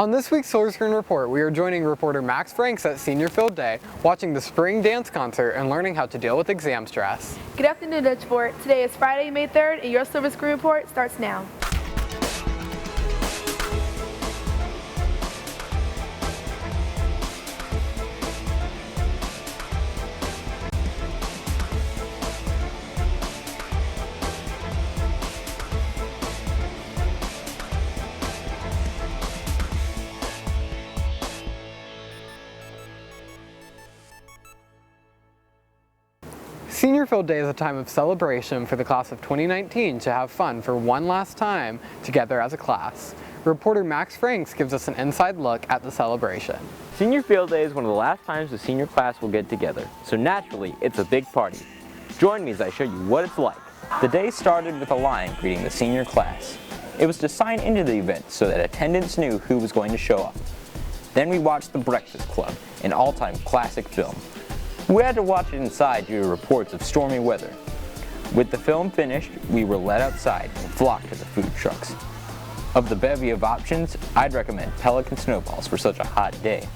On this week's Silver Screen Report, we are joining reporter Max Franks at Senior Field Day, watching the spring dance concert and learning how to deal with exam stress. Good afternoon, Dutch Fort. Today is Friday, May 3rd, and your Silver Screen Report starts now. Senior Field Day is a time of celebration for the class of 2019 to have fun for one last time together as a class. Reporter Max Franks gives us an inside look at the celebration. Senior Field Day is one of the last times the senior class will get together, so naturally it's a big party. Join me as I show you what it's like. The day started with a line greeting the senior class. It was to sign into the event so that attendants knew who was going to show up. Then we watched The Breakfast Club, an all-time classic film. We had to watch it inside due to reports of stormy weather. With the film finished, we were led outside and flocked to the food trucks. Of the bevy of options, I'd recommend Pelican Snowballs for such a hot day.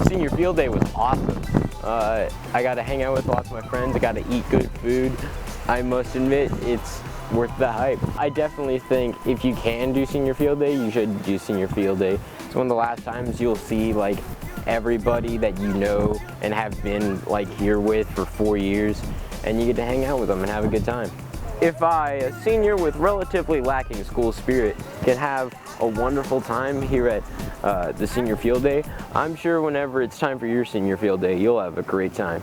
Senior Field Day was awesome. I got to hang out with lots of my friends, I got to eat good food. I must admit, it's worth the hype. I definitely think if you can do Senior Field Day, you should do Senior Field Day. It's one of the last times you'll see like everybody that you know and have been like here with for 4 years, and you get to hang out with them and have a good time. If I, a senior with relatively lacking school spirit, can have a wonderful time here at the Senior Field Day, I'm sure whenever it's time for your Senior Field Day, you'll have a great time.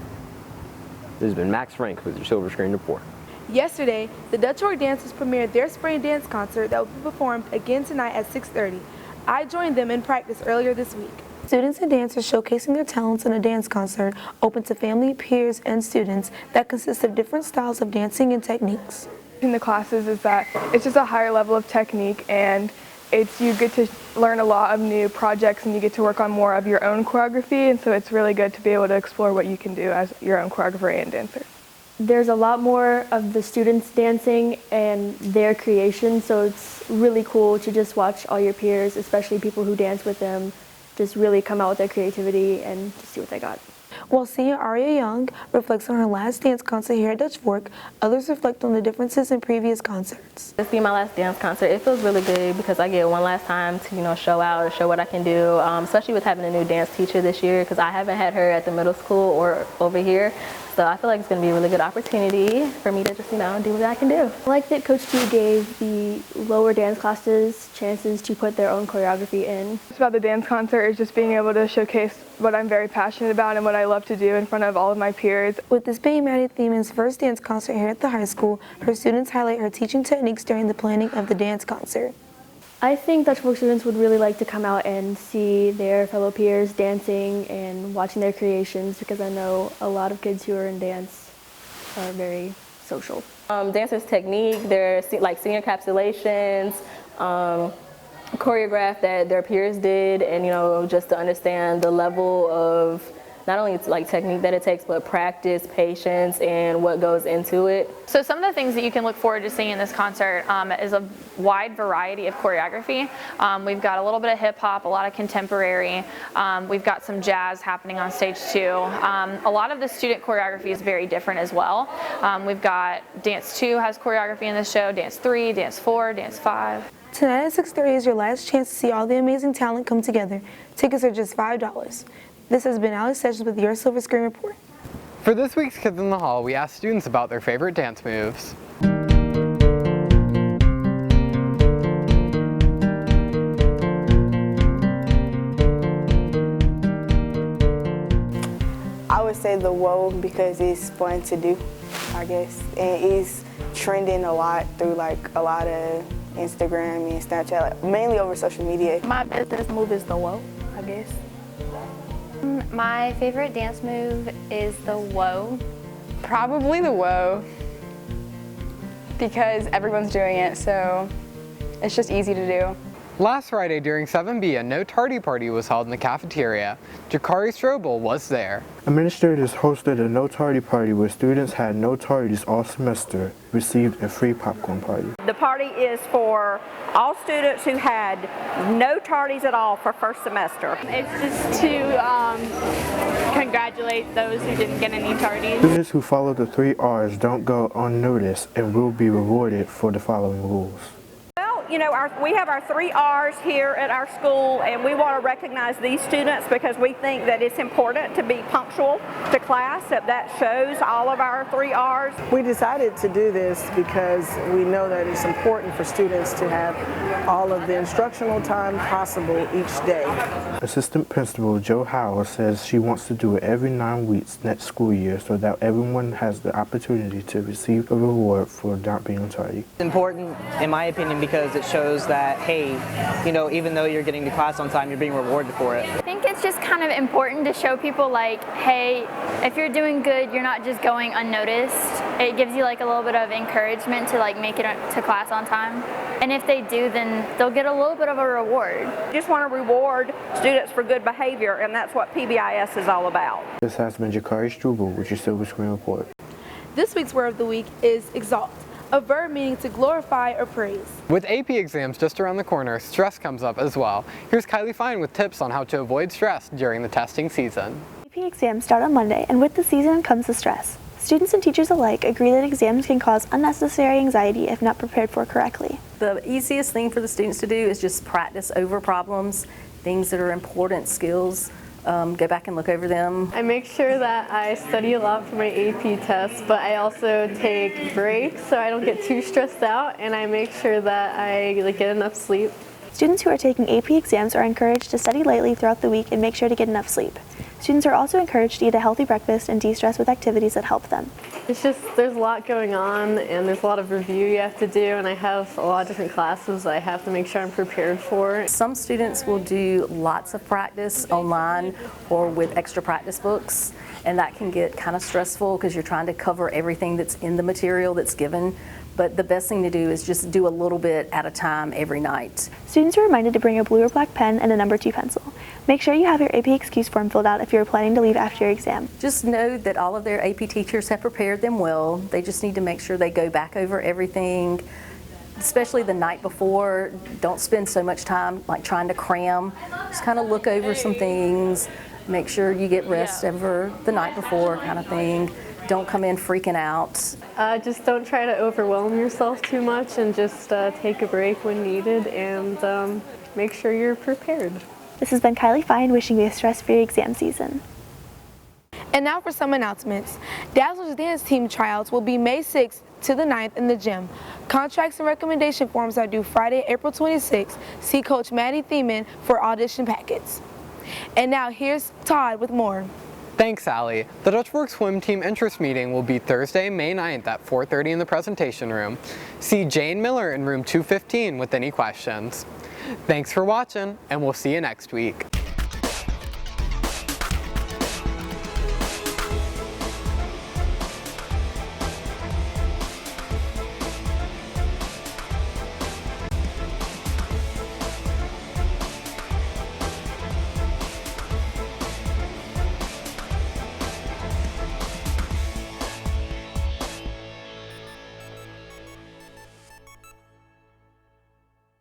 This has been Max Frank with your Silver Screen Report. Yesterday, the Dutch Fort Dancers premiered their spring dance concert that will be performed again tonight at 6:30. I joined them in practice earlier this week. Students and dancers showcasing their talents in a dance concert open to family, peers, and students that consists of different styles of dancing and techniques. In the classes is that it's just a higher level of technique, and you get to learn a lot of new projects and you get to work on more of your own choreography, and so it's really good to be able to explore what you can do as your own choreographer and dancer. There's a lot more of the students dancing and their creation, so it's really cool to just watch all your peers, especially people who dance with them, just really come out with their creativity and just see what they got. While senior Aria Young reflects on her last dance concert here at Dutch Fork, others reflect on the differences in previous concerts. To see my last dance concert, it feels really good because I get one last time to, show out or show what I can do, especially with having a new dance teacher this year because I haven't had her at the middle school or over here. So I feel like it's going to be a really good opportunity for me to just, do what I can do. I like that Coach T gave the lower dance classes chances to put their own choreography in. It's about the dance concert is just being able to showcase what I'm very passionate about and what I love to do in front of all of my peers. With this being Maddie Thieman's first dance concert here at the high school, her students highlight her teaching techniques during the planning of the dance concert. I think Dutch Fork students would really like to come out and see their fellow peers dancing and watching their creations because I know a lot of kids who are in dance are very social. Dancers' technique, their senior encapsulations, choreograph that their peers did, and just to understand the level of not only technique that it takes, but practice, patience, and what goes into it. So some of the things that you can look forward to seeing in this concert is a wide variety of choreography. We've got a little bit of hip hop, a lot of contemporary. We've got some jazz happening on stage too. A lot of the student choreography is very different as well. We've got Dance 2 has choreography in this show, Dance 3, Dance 4, Dance 5. Tonight at 6:30 is your last chance to see all the amazing talent come together. Tickets are just $5. This has been Alex Sessions with your Silver Screen Report. For this week's Kids in the Hall, we asked students about their favorite dance moves. I would say the whoa because it's fun to do, I guess. And it's trending a lot through a lot of Instagram and Snapchat, mainly over social media. My best move is the whoa, I guess. My favorite dance move is the whoa. Probably the whoa because everyone's doing it, so it's just easy to do. Last Friday during 7B, a No Tardy party was held in the cafeteria. Jakari Strobel was there. Administrators hosted a No Tardy party where students had no tardies all semester, received a free popcorn party. The party is for all students who had no tardies at all for first semester. It's just to congratulate those who didn't get any tardies. Students who follow the 3 R's don't go unnoticed and will be rewarded for the following rules. You know, we have our 3 R's here at our school, and we want to recognize these students because we think that it's important to be punctual to class. That shows all of our 3 R's. We decided to do this because we know that it's important for students to have all of the instructional time possible each day. Assistant Principal Joe Howell says she wants to do it every 9 weeks next school year so that everyone has the opportunity to receive a reward for not being tardy. It's important, in my opinion, because it shows that, hey, you know, even though you're getting to class on time, you're being rewarded for it. I think it's just kind of important to show people like, hey, if you're doing good, you're not just going unnoticed. It gives you like a little bit of encouragement to like make it to class on time. And if they do, then they'll get a little bit of a reward. Just want to reward students for good behavior, and that's what PBIS is all about. This has been Jakari Strobel with your Silver Screen Report. This week's word of the week is exalt, a verb meaning to glorify or praise. With AP exams just around the corner, stress comes up as well. Here's Kylie Fine with tips on how to avoid stress during the testing season. AP exams start on Monday, and with the season comes the stress. Students and teachers alike agree that exams can cause unnecessary anxiety if not prepared for correctly. The easiest thing for the students to do is just practice over problems, things that are important skills. Go back and look over them. I make sure that I study a lot for my AP tests, but I also take breaks so I don't get too stressed out, and I make sure that I get enough sleep. Students who are taking AP exams are encouraged to study lightly throughout the week and make sure to get enough sleep. Students are also encouraged to eat a healthy breakfast and de-stress with activities that help them. It's just, there's a lot going on, and there's a lot of review you have to do, and I have a lot of different classes I have to make sure I'm prepared for. Some students will do lots of practice online or with extra practice books, and that can get kind of stressful because you're trying to cover everything that's in the material that's given. But the best thing to do is just do a little bit at a time every night. Students are reminded to bring a blue or black pen and a number 2 pencil. Make sure you have your AP excuse form filled out if you're planning to leave after your exam. Just know that all of their AP teachers have prepared them well. They just need to make sure they go back over everything, especially the night before. Don't spend so much time like trying to cram. Just kind of look over some things, make sure you get rest over the night before kind of thing. Don't come in freaking out. Just don't try to overwhelm yourself too much, and just take a break when needed, and make sure you're prepared. This has been Kylie Fine wishing you a stress-free exam season. And now for some announcements. Dazzler's dance team tryouts will be May 6th to the 9th in the gym. Contracts and recommendation forms are due Friday, April 26th. See Coach Maddie Thiemann for audition packets. And now here's Todd with more. Thanks, Allie. The Dutch Fork Swim Team interest meeting will be Thursday, May 9th at 4:30 in the presentation room. See Jane Miller in room 215 with any questions. Thanks for watching, and we'll see you next week.